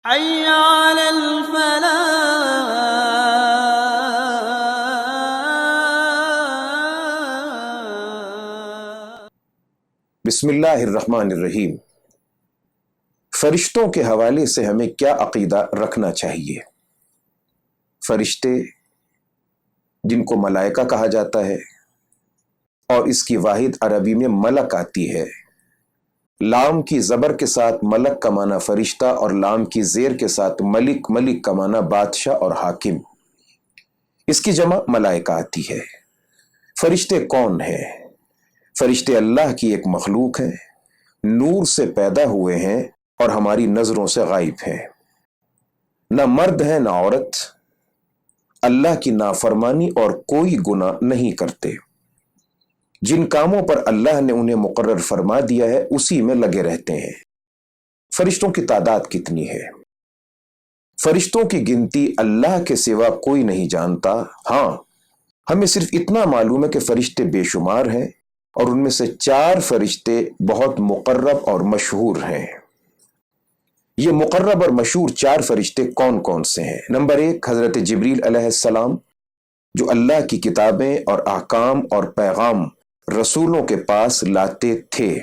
حي على الفلاح. بسم اللہ الرحمن الرحیم۔ فرشتوں کے حوالے سے ہمیں کیا عقیدہ رکھنا چاہیے؟ فرشتے جن کو ملائکہ کہا جاتا ہے اور اس کی واحد عربی میں ملک آتی ہے، لام کی زبر کے ساتھ ملک کا معنی فرشتہ اور لام کی زیر کے ساتھ ملک کا معنی بادشاہ اور حاکم، اس کی جمع ملائکہ آتی ہے۔ فرشتے کون ہیں؟ فرشتے اللہ کی ایک مخلوق ہیں، نور سے پیدا ہوئے ہیں اور ہماری نظروں سے غائب ہیں، نہ مرد ہیں نہ عورت، اللہ کی نافرمانی اور کوئی گناہ نہیں کرتے، جن کاموں پر اللہ نے انہیں مقرر فرما دیا ہے اسی میں لگے رہتے ہیں۔ فرشتوں کی تعداد کتنی ہے؟ فرشتوں کی گنتی اللہ کے سوا کوئی نہیں جانتا۔ ہاں، ہمیں صرف اتنا معلوم ہے کہ فرشتے بے شمار ہیں اور ان میں سے 4 فرشتے بہت مقرب اور مشہور ہیں۔ یہ مقرب اور مشہور 4 فرشتے کون کون سے ہیں؟ نمبر 1، حضرت جبریل علیہ السلام، جو اللہ کی کتابیں اور احکام اور پیغام رسولوں کے پاس لاتے تھے۔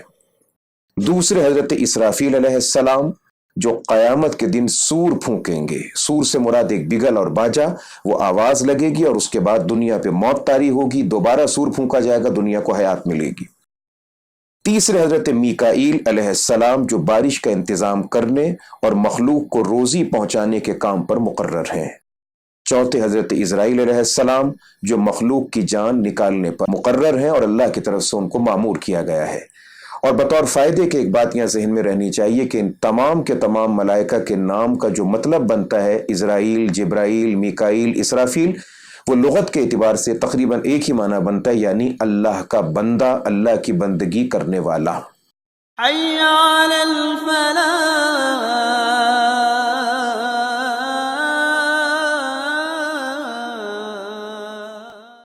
دوسرے، حضرت اسرافیل علیہ السلام، جو قیامت کے دن سور پھونکیں گے۔ سور سے مراد ایک بگل اور باجا، وہ آواز لگے گی اور اس کے بعد دنیا پہ موت طاری ہوگی، دوبارہ سور پھونکا جائے گا، دنیا کو حیات ملے گی۔ تیسرے، حضرت میکائیل علیہ السلام، جو بارش کا انتظام کرنے اور مخلوق کو روزی پہنچانے کے کام پر مقرر ہیں۔ چوتھے، حضرت اسرائیل علیہ السلام، جو مخلوق کی جان نکالنے پر مقرر ہیں اور اللہ کی طرف سے ان کو مامور کیا گیا ہے۔ اور بطور فائدے کے ایک بات یہاں ذہن میں رہنی چاہیے کہ ان تمام کے تمام ملائکہ کے نام کا جو مطلب بنتا ہے، اسرائیل، جبرائیل، میکائیل، اسرافیل، وہ لغت کے اعتبار سے تقریباً ایک ہی معنی بنتا ہے، یعنی اللہ کا بندہ، اللہ کی بندگی کرنے والا۔ حي على الفلاح.